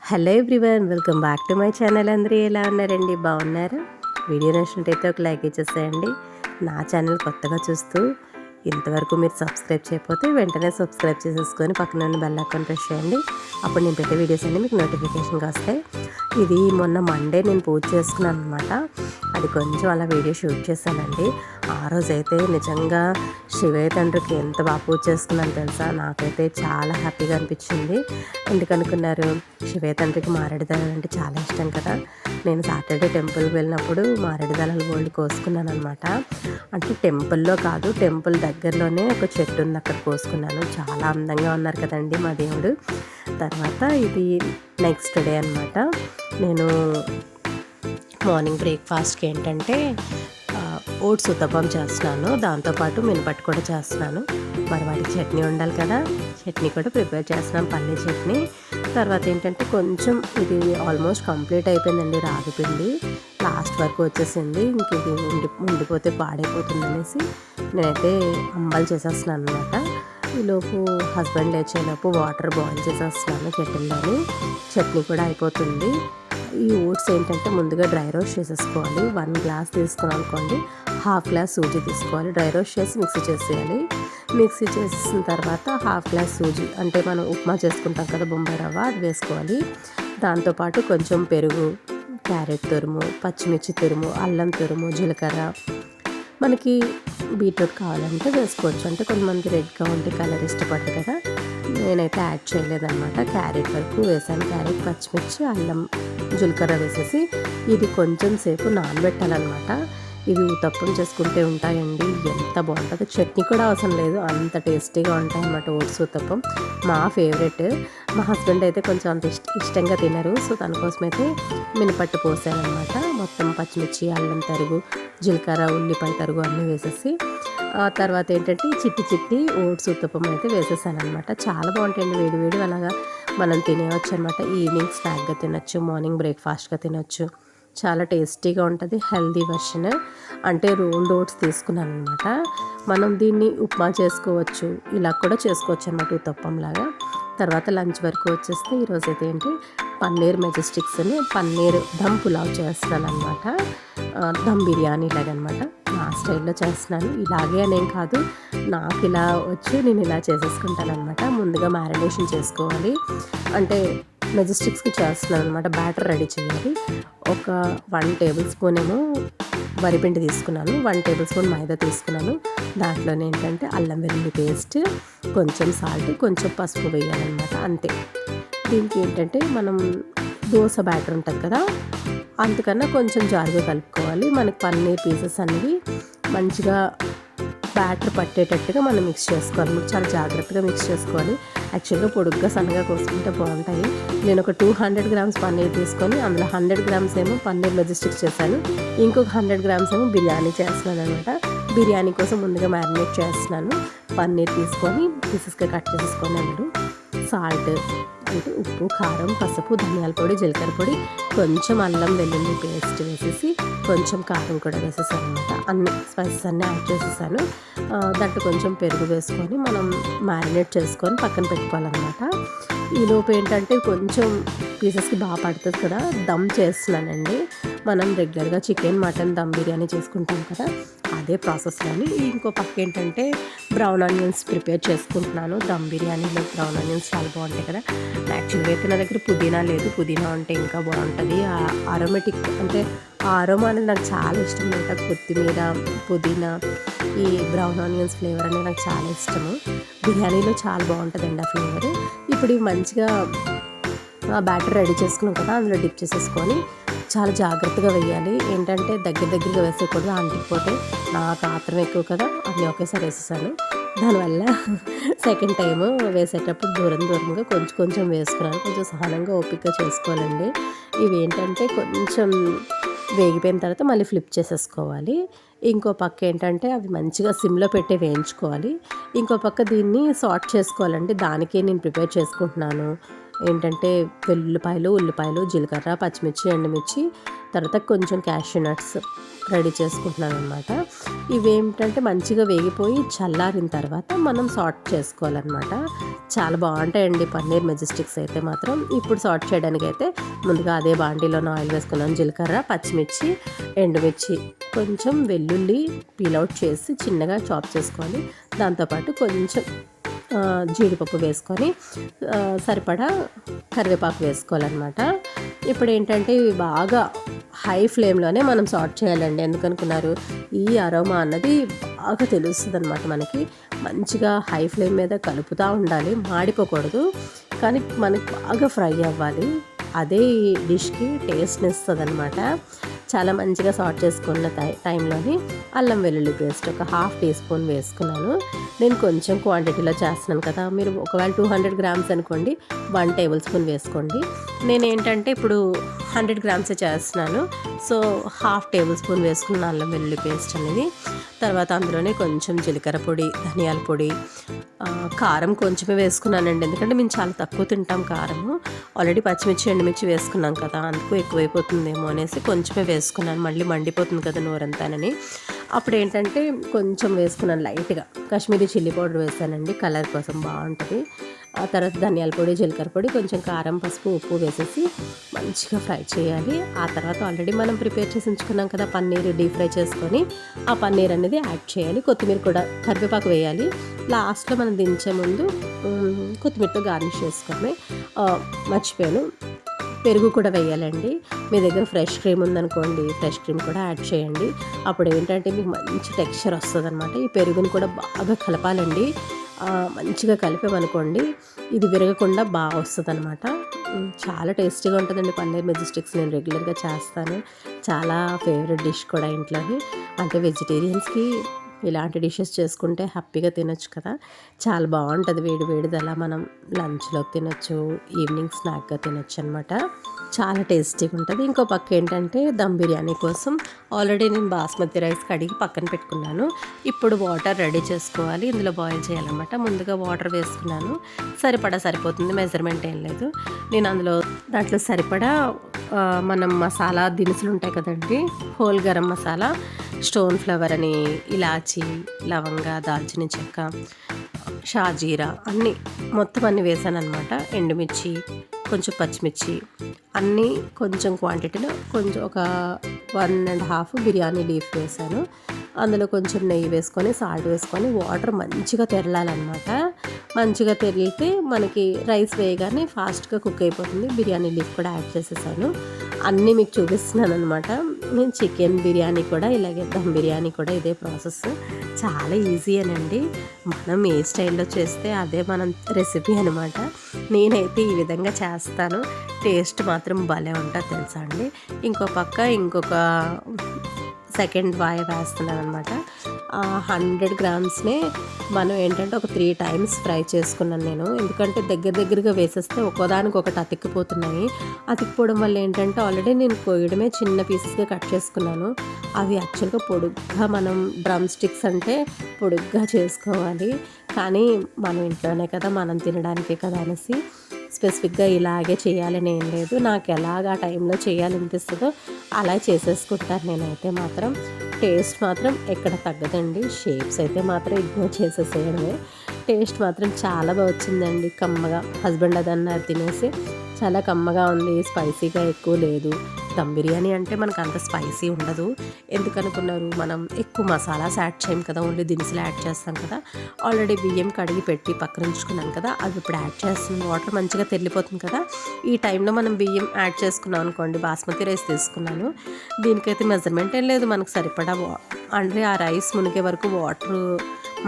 Hello everyone, welcome back to my channel. అందరూ ఎలా ఉన్నారండి? బాగున్నారా? వీడియో నచ్చినట్టయితే ఒక లైక్ ఇచ్చేసేయండి. నా ఛానల్ కొత్తగా చూస్తూ ఇంతవరకు మీరు సబ్స్క్రైబ్ చేయకపోతే వెంటనే సబ్స్క్రైబ్ చేసేసుకొని పక్కన ఉన్న బెల్ ఐకాన్ ప్రెస్ చేయండి. అప్పుడు నేను పెట్టే వీడియోస్ అన్నీ మీకు నోటిఫికేషన్గా వస్తాయి. ఇది మొన్న మండే నేను పూజ చేసుకున్నాను అనమాట. అది కొంచెం అలా వీడియో షూట్ చేశానండి. ఆ రోజైతే నిజంగా శివయ్య తండ్రికి ఎంత బాగా పూజ చేసుకున్నాను తెలుసా. నాకైతే చాలా హ్యాపీగా అనిపించింది. ఎందుకనుకున్నారు? శివయ్య తండ్రికి మారేడు దళాలు అంటే చాలా ఇష్టం కదా. నేను సాటర్డే టెంపుల్కి వెళ్ళినప్పుడు మారేడు దళాలు గోల్డ్ కోసుకున్నాను అనమాట. అంటే టెంపుల్లో కాదు, టెంపుల్ దగ్గరలోనే ఒక చెట్టు ఉంది, అక్కడ కోసుకున్నాను. చాలా అందంగా ఉన్నారు కదండి మా దేవుడు. తర్వాత ఇది నెక్స్ట్ డే అనమాట. నేను మార్నింగ్ బ్రేక్ఫాస్ట్కి ఏంటంటే ఓట్స్ ఉత్తప్పం చేస్తున్నాను. దాంతోపాటు మినపట్టు కూడా చేస్తున్నాను. మరి వాటికి చట్నీ ఉండాలి కదా, చట్నీ కూడా ప్రిపేర్ చేస్తున్నాను, పల్లీ చట్నీ. తర్వాత ఏంటంటే కొంచెం ఇది ఆల్మోస్ట్ కంప్లీట్ అయిపోయిందండి రాగి పిండి. లాస్ట్ వరకు వచ్చేసింది. ఇంక ఇది ఉండిపోతే పాడైపోతుంది అనేసి నేనైతే అంబలు చేసేస్తున్నాను అనమాట. ఈలోపు హస్బెండ్ లేచేలోపు వాటర్ బాయిల్ చేసేస్తున్నాను కెటిల్లోని. చట్నీ కూడా అయిపోతుంది. ఈ ఓట్స్ ఏంటంటే ముందుగా డ్రై రోస్ట్ చేసేసుకోవాలి. 1 గ్లాస్ తీసుకున్నాను అనుకోండి, 1/2 గ్లాస్ సూజీ తీసుకోవాలి. డ్రై రోస్ట్ చేసి మిక్సీ చేసేయాలి. మిక్సీ చేసిన తర్వాత 1/2 గ్లాస్ సూజీ, అంటే మనం ఉప్మా చేసుకుంటాం కదా బొంబాయి రవ్వ, అది వేసుకోవాలి. దాంతోపాటు కొంచెం పెరుగు, క్యారెట్ తురుము, పచ్చిమిర్చి తురుము, అల్లం తురుము, జీలకర్ర, మనకి బీట్రూట్ కావాలంటే వేసుకోవచ్చు. అంటే కొంతమంది రెడ్గా ఉంటే కలర్ ఇష్టపడరు కదా, నేనైతే యాడ్ చేయలేదన్నమాట. క్యారెట్ వరకు వేసాను. క్యారెట్, పచ్చిమిర్చి, అల్లం, జీలకర్ర వేసేసి ఇది కొంచెం సేపు నానబెట్టాలన్నమాట. ఇవి ఉత్తప్పం చేసుకుంటే ఉంటాయండి, ఎంత బాగుంటుందో. చట్నీ కూడా అవసరం లేదు, అంత టేస్టీగా ఉంటాయి అన్నమాట ఓట్స్ ఉత్తప్పం. మా ఫేవరెట్. మా హస్బెండ్ అయితే కొంచెం అంత ఇష్టంగా తినరు, సో దానికోసమైతే మినపట్టు పోసానమాట. మొత్తం పచ్చిమిర్చి, అల్లం తరుగు, జీలకర్ర, ఉల్లిపాయ తరుగు అన్నీ వేసేసి తర్వాత ఏంటంటే చిట్టి చిట్టి ఓట్స్ ఉత్తప్పం అయితే వేసేసాను అనమాట. చాలా బాగుంటాయండి, వేడి వేడి అలాగా మనం తినేయచ్చు అనమాట. ఈవినింగ్ స్నాక్గా తినొచ్చు, మార్నింగ్ బ్రేక్ఫాస్ట్గా తినొచ్చు. చాలా టేస్టీగా ఉంటుంది. Healthy version. అంటే రోల్డ్ ఓట్స్ తీసుకున్నాను అనమాట. మనం దీన్ని ఉప్మా చేసుకోవచ్చు, ఇలా కూడా చేసుకోవచ్చు అనమాట ఉత్తప్పంలాగా. తర్వాత లంచ్ వరకు వచ్చేస్తే ఈరోజైతే ఏంటి పన్నీర్ మెజెస్టిక్స్ని పన్నీర్ దమ్ పులావ్ చేస్తున్నాను అనమాట. దమ్ బిర్యానీ లాగనమాట. నా స్టైల్లో చేస్తున్నాను. ఇలాగే అనేం కాదు, నాకు ఇలా వచ్చి నేను ఇలా చేసేసుకుంటాను అనమాట. ముందుగా మ్యారినేషన్ చేసుకోవాలి. అంటే మెజెస్టిక్స్కి చేస్తున్నాను అనమాట. బ్యాటర్ రెడీ చేయాలి. ఒక 1 టేబుల్ స్పూన్ ఏమో వరిపిండి తీసుకున్నాను, 1 టేబుల్ స్పూన్ మైదా తీసుకున్నాను. దాంట్లోనే ఏంటంటే అల్లం వెల్లుల్లి పేస్ట్, కొంచెం సాల్ట్, కొంచెం పసుపు వేయాలన్నమాట, అంతే. దీనికి ఏంటంటే మనం దోశ బ్యాటర్ ఉంటుంది కదా, అంతకన్నా కొంచెం జారుగా కలుపుకోవాలి. మనకి పన్నీర్ పీసెస్ అనేవి మంచిగా బ్యాటర్ పట్టేటట్టుగా మనం మిక్స్ చేసుకోవాలి. చాలా జాగ్రత్తగా మిక్స్ చేసుకోవాలి. యాక్చువల్గా పొడుగ్గా సన్నగా కోసుకుంటే బాగుంటాయి. నేను ఒక 200 గ్రామ్స్ పన్నీర్ తీసుకొని అందులో 100 గ్రామ్స్ ఏమో పన్నీర్ మెజెస్టిక్స్ చేశాను, ఇంకొక 100 గ్రామ్స్ ఏమో బిర్యానీ చేస్తున్నాను అనమాట. బిర్యానీ కోసం ముందుగా మ్యారినేట్ చేస్తున్నాను. పన్నీర్ తీసుకొని పీసెస్గా కట్ చేసేసుకొని అందులో సాల్ట్, అంటే ఉప్పు, కారం, పసుపు, ధనియాల పొడి, జీలకర్ర పొడి, కొంచెం అల్లం వెల్లుల్లి పేస్ట్ వేసేసి కొంచెం కారం కూడా వేసేసాను అనమాట. అన్ని స్పైసెస్ అన్నీ యాడ్ చేసేసాను. దాంట్లో కొంచెం పెరుగు వేసుకొని మనం మ్యారినేట్ చేసుకొని పక్కన పెట్టుకోవాలన్నమాట. ఈలోపు ఏంటంటే కొంచెం పీసెస్కి బాగా పడుతుంది కదా, దమ్ చేస్తున్నానండి. మనం రెగ్యులర్గా చికెన్, మటన్ దమ్ బిర్యానీ చేసుకుంటాం కదా, అదే ప్రాసెస్లోని ఇంకో పక్క ఏంటంటే బ్రౌన్ ఆనియన్స్ ప్రిపేర్ చేసుకుంటున్నాను. దమ్ బిర్యానీలో బ్రౌన్ ఆనియన్స్ చాలా బాగుంటాయి కదా. యాక్చువల్గా అయితే నా దగ్గర పుదీనా లేదు, పుదీనా ఉంటే ఇంకా బాగుంటుంది. అరోమేటిక్ అంటే ఆ అరోమా అనేది నాకు చాలా ఇష్టం అనమాట. కొత్తిమీర, పుదీనా, ఈ బ్రౌన్ ఆనియన్స్ ఫ్లేవర్ అనేది నాకు చాలా ఇష్టము. బిర్యానీలో చాలా బాగుంటుందండి ఆ ఫ్లేవర్. ఇప్పుడు ఇవి మంచిగా బ్యాటర్ రెడీ చేసుకున్నాం కదా, అందులో డిప్ చేసేసుకొని చాలా జాగ్రత్తగా వేయాలి. ఏంటంటే దగ్గరగా వేసేయకూడదు, అంటిపోతే. నాకు ఆత్రం ఎక్కువ కదా, అన్నీ ఒకేసారి వేసేసాను. దానివల్ల సెకండ్ టైం వేసేటప్పుడు దూరంగా కొంచెం వేసుకున్నాను. కొంచెం సహనంగా ఓపికగా చేసుకోవాలండి. ఇవి ఏంటంటే కొంచెం వేగిపోయిన తర్వాత మళ్ళీ ఫ్లిప్ చేసేసుకోవాలి. ఇంకో పక్క ఏంటంటే అవి మంచిగా సిమ్లో పెట్టి వేయించుకోవాలి. ఇంకో పక్క దీన్ని సార్ట్ చేసుకోవాలండి, దానికే నేను ప్రిపేర్ చేసుకుంటున్నాను. ఏంటంటే వెల్లుల్లిపాయలు, ఉల్లిపాయలు, జీలకర్ర, పచ్చిమిర్చి, ఎండుమిర్చి, తర్వాత కొంచెం క్యాష్యూ నట్స్ రెడీ చేసుకుంటున్నాను అనమాట. ఇవేమిటంటే మంచిగా వేగిపోయి చల్లారిన తర్వాత మనం సార్ట్ చేసుకోవాలన్నమాట. చాలా బాగుంటాయండి పన్నీర్ మెజెస్టిక్స్ అయితే మాత్రం. ఇప్పుడు సార్ట్ చేయడానికి అయితే ముందుగా అదే బాండీలోనే ఆయిల్ వేసుకున్నాను. జీలకర్ర, పచ్చిమిర్చి, ఎండుమిర్చి, కొంచెం వెల్లుల్లి పీలౌట్ చేసి చిన్నగా చాప్ చేసుకోవాలి. దాంతోపాటు కొంచెం జీడిపప్పు వేసుకొని సరిపడా కరివేపాకు వేసుకోవాలన్నమాట. ఇప్పుడు ఏంటంటే ఇవి బాగా హై ఫ్లేమ్లోనే మనం సార్ట్ చేయాలండి. ఎందుకనుకున్నారు, ఈ అరోమా అన్నది బాగా తెలుస్తుంది అనమాట మనకి. మంచిగా హై ఫ్లేమ్ మీద కలుపుతూ ఉండాలి, మాడిపోకూడదు, కానీ మనకి బాగా ఫ్రై అవ్వాలి. అదే ఈ డిష్కి టేస్ట్ని ఇస్తుంది అనమాట. చాలా మంచిగా సార్ట్ చేసుకున్న టైంలోని అల్లం వెల్లుల్లి పేస్ట్ ఒక 1/2 టీ స్పూన్ వేసుకున్నాను. నేను కొంచెం క్వాంటిటీలో చేస్తున్నాను కదా, మీరు ఒకవేళ 200 గ్రామ్స్ అనుకోండి 1 టేబుల్ స్పూన్ వేసుకోండి. నేను ఏంటంటే ఇప్పుడు 100 గ్రామ్సే చేస్తున్నాను, సో 1/2 టేబుల్ స్పూన్ వేసుకున్నాను అల్లం వెల్లుల్లి పేస్ట్ అనేది. తర్వాత అందులోనే కొంచెం జీలకర్ర పొడి, ధనియాల పొడి, కారం కొంచెమే వేసుకున్నానండి, ఎందుకంటే మేము చాలా తక్కువ తింటాం కారము. ఆల్రెడీ పచ్చిమిర్చి, ఎండుమిర్చి వేసుకున్నాం కదా, అందుకు ఎక్కువైపోతుందేమో అనేసి కొంచెమే వేసుకున్నాను, మళ్ళీ మండిపోతుంది కదా నోరంతానని. అప్పుడు ఏంటంటే కొంచెం వేసుకున్నాను లైట్గా కాశ్మీరీ చిల్లీ పౌడర్ వేసానండి, కలర్ కోసం బాగుంటుంది. ఆ తర్వాత ధనియాల పొడి, జీలకర్ర పొడి, కొంచెం కారం, పసుపు, ఉప్పు వేసేసి మంచిగా ఫ్రై చేయాలి. ఆ తర్వాత ఆల్రెడీ మనం ప్రిపేర్ చేసి ఉంచుకున్నాం కదా పన్నీర్, డీప్ ఫ్రై చేసుకొని ఆ పన్నీర్ అనేది యాడ్ చేయాలి. కొత్తిమీర కూడా, కరివేపాకు వేయాలి. లాస్ట్లో మనం దించే ముందు కొత్తిమీరతో గార్నిష్ చేసుకొని మర్చిపోయాను, పెరుగు కూడా వేయాలండి. మీ దగ్గర ఫ్రెష్ క్రీమ్ ఉందనుకోండి, ఫ్రెష్ క్రీమ్ కూడా యాడ్ చేయండి. అప్పుడు ఏంటంటే మీకు మంచి టెక్స్చర్ వస్తుంది అనమాట. ఈ పెరుగుని కూడా బాగా కలపాలండి. మంచిగా కలిపామనుకోండి ఇది విరగకుండా బాగా వస్తుంది అనమాట. చాలా టేస్టీగా ఉంటుందండి పన్నీర్ మెజెస్టిక్స్. నేను రెగ్యులర్గా చేస్తాను, చాలా ఫేవరెట్ డిష్ కూడా ఇంట్లోని. అంటే వెజిటేరియన్స్కి ఇలాంటి డిషెస్ చేసుకుంటే హ్యాపీగా తినొచ్చు కదా, చాలా బాగుంటుంది. వేడి వేడిది అలా మనం లంచ్లోకి తినొచ్చు, ఈవినింగ్ స్నాక్గా తినొచ్చు అనమాట. చాలా టేస్టీగా ఉంటుంది. ఇంకో పక్క ఏంటంటే దమ్ బిర్యానీ కోసం ఆల్రెడీ నేను బాస్మతి రైస్ కడిగి పక్కన పెట్టుకున్నాను. ఇప్పుడు వాటర్ రెడీ చేసుకోవాలి, ఇందులో బాయిల్ చేయాలన్నమాట. ముందుగా వాటర్ వేసుకున్నాను, సరిపోతుంది, మెజర్మెంట్ ఏం లేదు. నేను దాంట్లో సరిపడా మనం మసాలా దినుసులు ఉంటాయి కదండి, whole garam masala, stone flower అని, ఇలాచి, లవంగ, దాల్చిన చెక్క, షాజీరా మొత్తం అన్నీ వేసాను అనమాట. ఎండుమిర్చి, కొంచెం పచ్చిమిర్చి, అన్నీ కొంచెం క్వాంటిటీలో, కొంచెం ఒక 1.5 బిర్యానీ లీఫ్ వేసాను. అందులో కొంచెం నెయ్యి వేసుకొని, సాల్ట్ వేసుకొని, వాటర్ మంచిగా తెరలాలన్నమాట. మంచిగా తెరిలితే మనకి రైస్ వేయగానే ఫాస్ట్గా కుక్ అయిపోతుంది. బిర్యానీ లీఫ్ కూడా యాడ్ చేసేసాను. అన్నీ మీకు చూపిస్తున్నాను అనమాట. నేను చికెన్ బిర్యానీ కూడా ఇలాగే, దమ్ బిర్యానీ కూడా ఇదే ప్రాసెస్. చాలా ఈజీ అనండి, మనం ఏ స్టైల్లో చేస్తే అదే మనం రెసిపీ అనమాట. నేనైతే ఈ విధంగా చేస్తాను, టేస్ట్ మాత్రం భలే ఉంటుంది తెలుసా అండి. ఇంకొక సెకండ్ వాయ వేస్తున్నాను అనమాట. 100 గ్రామ్స్నే మనం ఏంటంటే ఒక 3 టైమ్స్ ఫ్రై చేసుకున్నాను నేను, ఎందుకంటే దగ్గరగా వేసేస్తే ఒక్కోదానికి ఒకటి అతికిపోతున్నాయి. అతికిపోవడం వల్ల ఏంటంటే ఆల్రెడీ నేను కోయడమే చిన్న పీసెస్గా కట్ చేసుకున్నాను. అవి యాక్చువల్గా పొడుగ్గా, మనం డ్రమ్ స్టిక్స్ అంటే పొడుగ్గా చేసుకోవాలి, కానీ మనం ఇంట్లోనే కదా, మనం తినడానికే కదా అనేసి స్పెసిఫిక్గా ఇలాగే చేయాలని ఏం లేదు. నాకు ఎలాగ ఆ టైంలో చేయాలనిపిస్తుందో అలా చేసేసుకుంటాను నేనైతే మాత్రం. టేస్ట్ మాత్రం ఎక్కడ తగ్గదండి, షేప్స్ అయితే మాత్రం ఇగ్నోర్ చేసేసేయడమే. టేస్ట్ మాత్రం చాలా బాగా వచ్చిందండి, కమ్మగా. హస్బెండ్ అది అన్నారు తినేసి, చాలా కమ్మగా ఉంది, స్పైసీగా ఎక్కువ లేదు. దమ్ బిర్యానీ అంటే మనకు అంత స్పైసీ ఉండదు. ఎందుకనుకున్నారు, మనం ఎక్కువ మసాలాస్ యాడ్ చేయం కదా, ఓన్లీ దినుసులు యాడ్ చేస్తాం కదా. ఆల్రెడీ బియ్యం కడిగి పెట్టి పక్కన ఉంచుకున్నాను కదా, అది ఇప్పుడు యాడ్ చేస్తున్నాను. వాటర్ మంచిగా తెల్లిపోతుంది కదా, ఈ టైంలో మనం బియ్యం యాడ్ చేసుకున్నాం అనుకోండి. బాస్మతి రైస్ తీసుకున్నాను, దీనికైతే మెజర్మెంట్ ఏం లేదు, మనకు సరిపడా అంటే ఆ రైస్ మునిగే వరకు వాటర్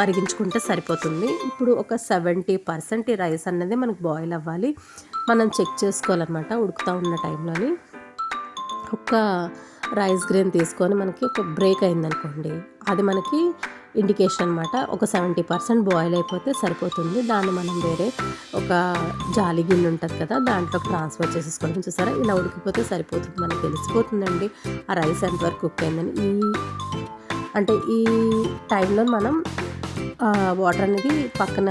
మరిగించుకుంటే సరిపోతుంది. ఇప్పుడు ఒక 70% ఈ రైస్ అన్నది మనకు బాయిల్ అవ్వాలి, మనం చెక్ చేసుకోవాలన్నమాట. ఉడుకుతూ ఉన్న టైంలోని ఒక రైస్ గ్రెయిన్ తీసుకొని మనకి ఒక బ్రేక్ అయిందనుకోండి, అది మనకి ఇండికేషన్ అనమాట. ఒక 70% బాయిల్ అయిపోతే సరిపోతుంది. దాన్ని మనం వేరే ఒక జాలి గిన్నె ఉంటుంది కదా, దాంట్లో ట్రాన్స్ఫర్ చేసేసుకోవడం. చూసారా, ఇలా ఉడికిపోతే సరిపోతుంది, మనకు తెలిసిపోతుందండి ఆ రైస్ ఎంతవరకు కుక్ అయిందని. ఈ టైంలో మనం వాటర్ అనేది పక్కన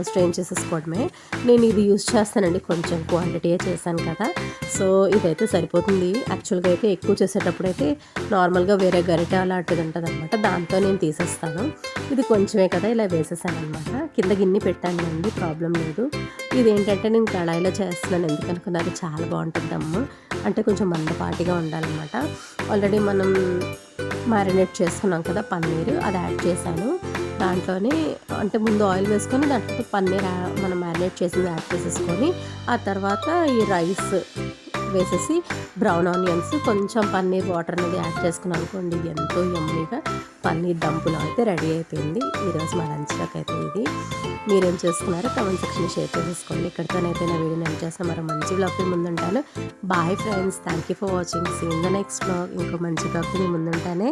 స్ట్రెయిన్ చేసేసుకోవడమే. నేను ఇది యూజ్ చేస్తానండి, కొంచెం క్వాంటిటీయే చేశాను కదా, సో ఇదైతే సరిపోతుంది. యాక్చువల్గా అయితే ఎక్కువ చేసేటప్పుడు అయితే నార్మల్గా వేరే గరిటె అలాంటిది ఉంటుంది అనమాట, దాంతో నేను తీసేస్తాను. ఇది కొంచెమే కదా ఇలా వేసేసాను అనమాట. కింద గిన్నె పెట్టాను అండి, ప్రాబ్లం లేదు. ఇదేంటంటే నేను కడాయిలో చేస్తున్నాను, ఎందుకనుకున్నారు, చాలా బాగుంటుంది దమ్ము. అంటే కొంచెం మందపాటిగా ఉండాలన్నమాట. ఆల్రెడీ మనం మ్యారినేట్ చేసుకున్నాం కదా పన్నీర్, అది యాడ్ చేశాను దాంట్లోనే. అంటే ముందు ఆయిల్ వేసుకొని దాంట్లో పన్నీర్ మనం మ్యారినేట్ చేసింది యాడ్ చేసేసుకొని, ఆ తర్వాత ఈ రైస్ వేసేసి బ్రౌన్ ఆనియన్స్, కొంచెం పన్నీర్ వాటర్ అనేది యాడ్ చేసుకున్నాం అనుకోండి, ఎంతో యమ్మీగా పన్నీర్ దంపులో అయితే రెడీ అయిపోయింది. ఈరోజు మా లంచ్లోకి అయితే ఇది. మీరేం చేసుకున్నారో కామెంట్ సెక్షన్లో షేర్ చేసేసుకోండి. ఇక్కడితోనైతే నా వీడియోని ఎండ్ చేస్తాను. మరో మంచి బ్లాగ్తో ముందుంటాను. Bye friends, thank you for watching. See in the next vlog. ఇంకో మంచి బ్లాగ్తో మీ ముందుంటానే.